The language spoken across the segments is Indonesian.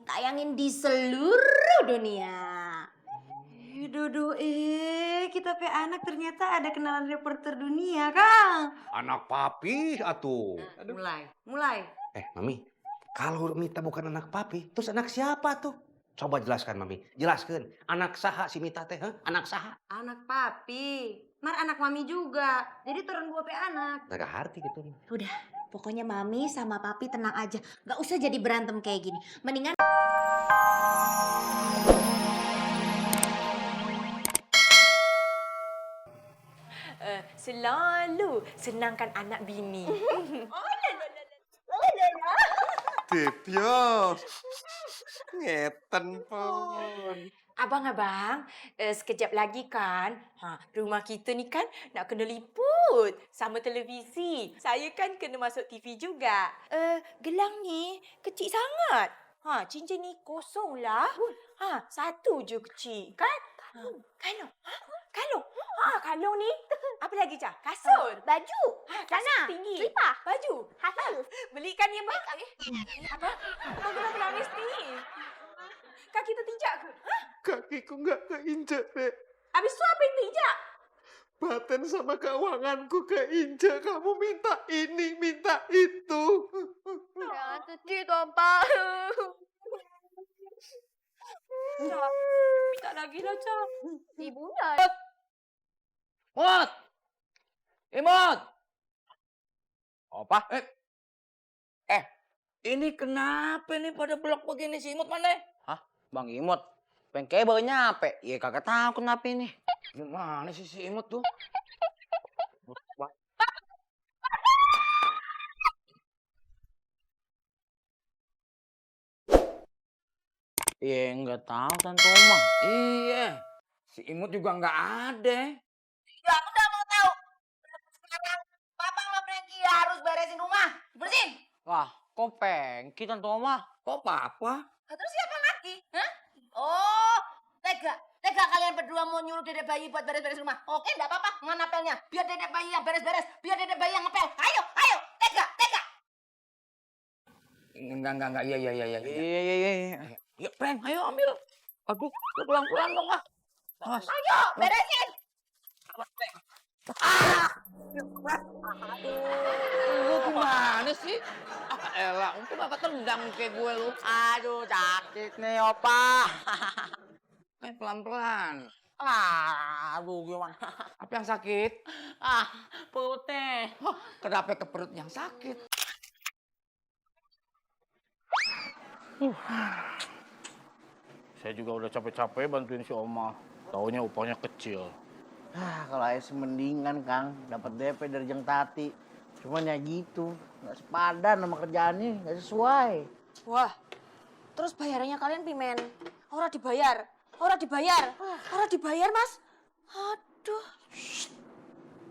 ditayangin di seluruh dunia. Dodo, kita pe anak ternyata ada kenalan reporter dunia, Kang. Anak papi atuh. Mulai. Mami, kalau Mita bukan anak papi, terus anak siapa tuh? Coba jelaskan, Mami. Jelaskan. Anak saha si Mita teh, anak saha? Anak papi. Mar anak mami juga. Jadi turun 2 pe anak. Gak arti gitu. Udah, pokoknya mami sama papi tenang aja. Gak usah jadi berantem kayak gini. Mendingan selalu senangkan anak bini. Tepyo, ngeten pun. Abang-abang, sekejap lagi kan, rumah kita ni kan nak kena liput sama televisi. Saya kan kena masuk TV juga. Gelang ni kecil sangat. Cincin ni kosong lah. Satu je kecil kan? Kalung. Kalung ni apa lagi Cah? Kasut. baju, Kasut tinggi. selipar, Baju. hafal. Belikan ni Abang. Apa? Abang kenapa nangis ni? Kaki tertinjak ke? Kakiku nggak keinjak, Dek. Habis tu apa yang tertinjak? Baten sama keuanganku keinjak. Kamu minta ini, minta itu. Jangan sedih dong, Pak. Minta lagi lah, Cak. Ibunya. Mot! Imot! Apa? Ini kenapa nih pada blok begini si Imot mana? Bang Imot, pengke baru nyampe. Ya kagak tahu kenapa ini. Gimana sih si Imot tuh? Ya nggak tahu Tante Oma. Iya, si Imot juga nggak ada. Ya aku udah mau tahu. Sekarang Papa sama Franky harus beresin rumah. Bersihin. Wah, kok pengki Tante Oma? Kok papa? Terus siapa lagi? Hah? Oh, tega kalian berdua mau nyuruh dedek bayi buat beres-beres rumah. Oke, enggak apa-apa. Mana apelnya? Biar dedek bayi yang beres-beres. Biar dedek bayi yang ngepel. Ayo. Tega. Enggak. Iya. Iya. Ya, Pren, ayo ambil. Aduh, pelan-pelan dong, Awas. Ayo, beresin. Lu gimana sih? Elah, untung apa tendang kayak gue lu. Aduh, sakit nih, Opa. Pelan-pelan. Aduh, gimana? Apa yang sakit? Perutnya. Kenapa ke perut yang sakit? Saya juga udah capek-capek bantuin si Oma. Taunya upahnya kecil. Kalau Ais mendingan, Kang. Dapat DP dari Jeng Tati. Cuman ya gitu. Nggak sepadan sama kerjaannya. Nggak sesuai. Wah, terus bayarannya kalian pimen? Ora dibayar, Mas. Aduh.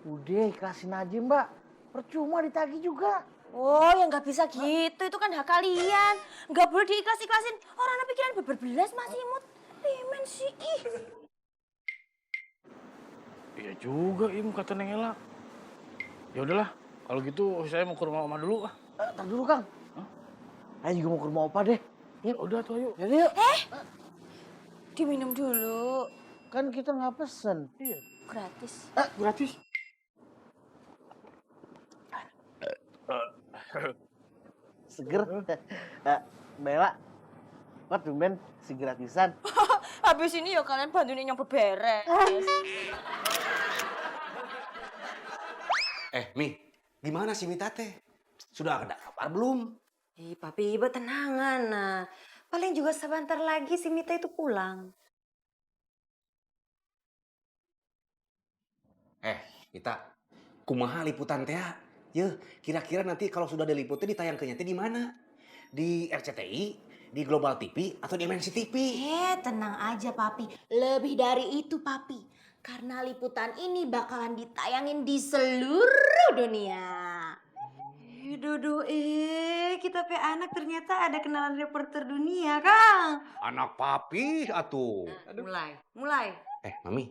Udah, ikhlasin aja, Mbak. Percuma ditagih juga. Oh, ya nggak bisa gitu. Itu kan hak kalian. Nggak boleh diikhlas-ikhlasin. Orang anak pikiran beberbelas Mas Imut. Pimen sih, ih. Iya juga, Im, kata Neng Ela. Ya udahlah, kalau gitu saya mau ke rumah Oma dulu. Tar dulu, Kang. Ayo juga mau ke rumah Opa deh. Ya udah tuh, ayo. Jadi yuk. Diminum dulu. Kan kita nggak pesen. Iya, Gratis. gratis. Seger. Bella. What tumben si gratisan. Habis ini ya kalian bantuin yang beberes. Mi, gimana si Mita teh? Sudah ada kabar belum? Papi, Ibu tenangan. Nah, paling juga sebentar lagi si Mita itu pulang. Mita, kumaha liputan teh? Ya, kira-kira nanti kalau sudah diliputnya ditayangkannya teh di mana? Di RCTI, di Global TV, atau di MNC TV? Tenang aja, Papi. Lebih dari itu, Papi. Karena liputan ini bakalan ditayangin di seluruh dunia. Dodo, kita pe anak ternyata ada kenalan reporter dunia, Kang. Anak papi atuh. Mulai. Mami,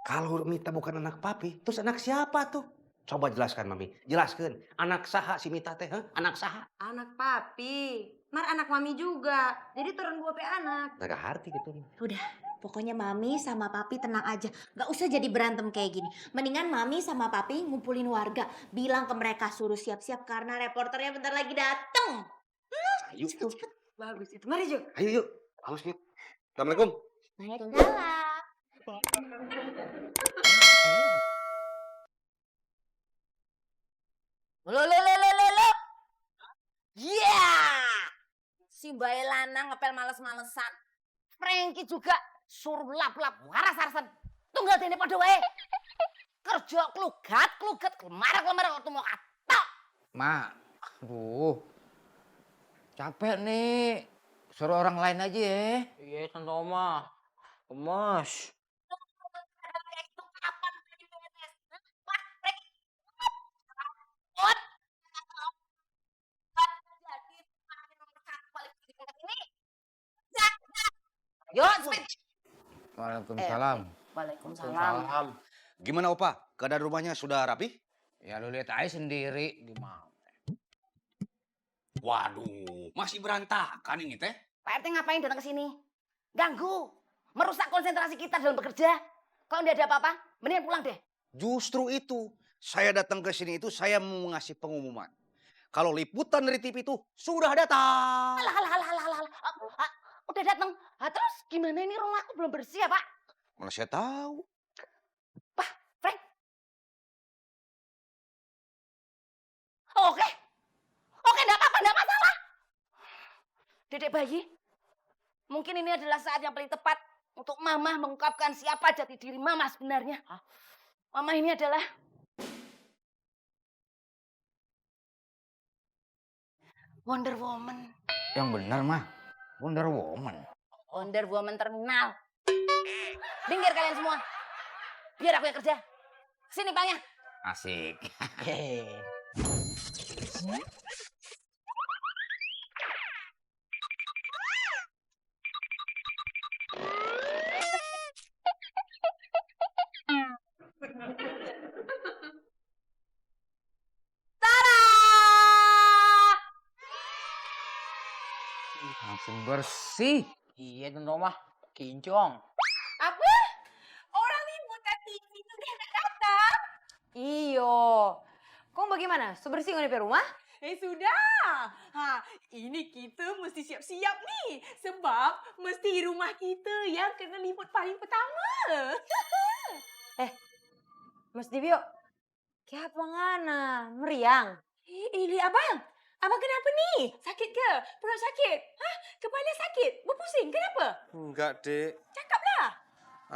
kalau Mita bukan anak papi, terus anak siapa tuh? Coba jelaskan, Mami. Jelaskan. Anak saha si Mita teh, anak saha? Anak papi. Mar anak mami juga. Jadi turun 2 anak. Nggak arti gitu. Udah, pokoknya Mami sama Papi tenang aja. Gak usah jadi berantem kayak gini. Mendingan Mami sama Papi ngumpulin warga. Bilang ke mereka suruh siap-siap karena reporternya bentar lagi dateng. Ayo, Cepet-cepet. Bagus itu. Mari, Jo. ayo yuk. Halus Mit. Assalamualaikum. Waalaikumsalam. Lo. Ya! Si Mbak Lanang ngepel males-malesan. Frankie juga suruh lap-lap waras-warasan. Tunggal dene padha wae. Kerja klugat, lemara-lemara waktu mau katok. Mak, aduh. Capek nih. Suruh orang lain aja ya. Iya, Tante Oma. Gemes. Yo, speech. Waalaikumsalam. Waalaikumsalam. Gimana Opa? Keadaan rumahnya sudah rapi? Ya lu lihat aja sendiri gimana. Waduh, masih berantakan ini teh. Pak RT ngapain datang ke sini? Ganggu. Merusak konsentrasi kita dalam bekerja. Kalau tidak ada apa-apa, mendingan pulang deh. Justru itu, saya datang ke sini itu saya mau ngasih pengumuman. Kalau liputan dari TV itu sudah datang. Alah. Udah datang. Terus gimana ini rumah aku belum bersih ya, Pak? Mana saya tahu. Pak, Frank. Oke, enggak apa-apa, enggak masalah. Dedek bayi, mungkin ini adalah saat yang paling tepat untuk Mama mengungkapkan siapa jati diri Mama sebenarnya. Mama ini adalah Wonder Woman. Yang benar mah Wonder Woman. Wonder Woman terminal. Minggir kalian semua. Biar aku yang kerja. Sini palnya. Asik. Langsung bersih. Iya, Tante Oma. Kincong. Apa? Orang liputan TV itu udah datang? Iyo. Kau bagaimana? Sebersih nggak di rumah? Sudah. Ini kita mesti siap-siap nih. Sebab mesti rumah kita yang kena liput paling pertama. Mas Dibio. Kayak apa ngana? Meriang. Ili abang. Abang kenapa nih? Sakit ke? Perut sakit? Kepala sakit? Berpusing? Kenapa? Enggak, Dek. Cakaplah.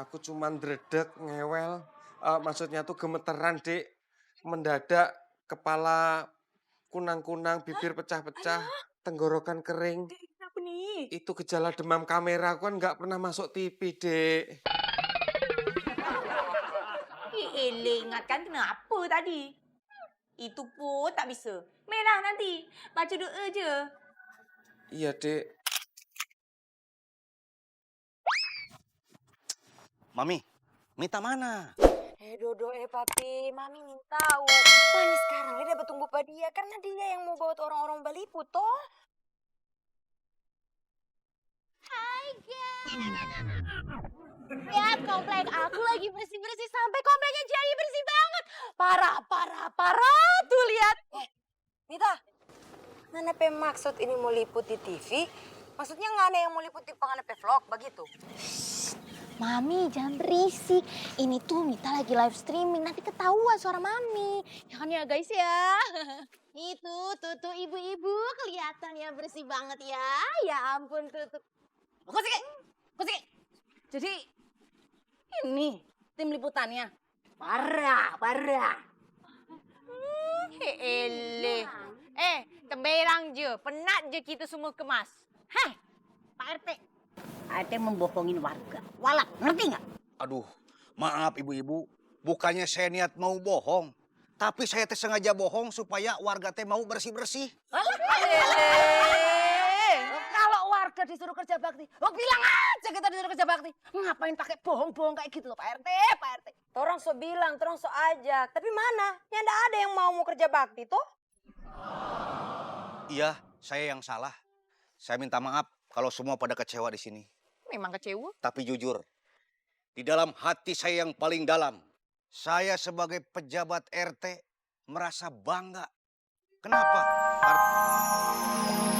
Aku cuman dredeg, ngewel. Maksudnya tuh gemeteran, Dek. Mendadak kepala kunang-kunang, bibir pecah-pecah, tenggorokan kering. Kenapa nih? Itu gejala demam kamera. Aku kan nggak pernah masuk TV, Dek. Ili ingatkan kenapa tadi? Itu pun tak bisa. Merah nanti. Baca doa je. Iya, Dek. Mami, minta mana? Dodo papi, mami minta tahu. Mami sekarang dia dapat tunggu pada dia karena dia yang mau bawa orang-orang Baliput toh. Hai guys. Lihat komplek aku lagi bersih-bersih sampai kompleknya jadi bersih banget. Parah. Tuh lihat. Mita, mana pe maksud ini mau liput di TV? Maksudnya nggak ada yang mau liput di pengen vlog begitu? Mami, jangan berisik. Ini tuh Mita lagi live streaming. Nanti ketahuan suara Mami. Ya kan ya guys ya? Itu, tuh ibu-ibu kelihatannya bersih banget ya. Ya ampun, tuh. Kusik. Jadi ini tim liputannya. Parah. Ele. Temberang je. Penat je kita semua kemas. Pak RT. RT membohongin warga. Walak, ngerti nggak? Aduh, maaf ibu-ibu. Bukannya saya niat mau bohong. Tapi saya teh sengaja bohong supaya warga teh mau bersih-bersih. Kalau warga disuruh kerja bakti, bilang aja kita disuruh kerja bakti. Ngapain pakai bohong-bohong kayak gitu loh Pak RT. Torang so bilang, torang so ajak. Tapi mana? Ya ndak ada yang mau kerja bakti toh? Iya, saya yang salah. Saya minta maaf kalau semua pada kecewa di sini. Memang kecewa. Tapi jujur, di dalam hati saya yang paling dalam, saya sebagai pejabat RT merasa bangga. Kenapa? Karena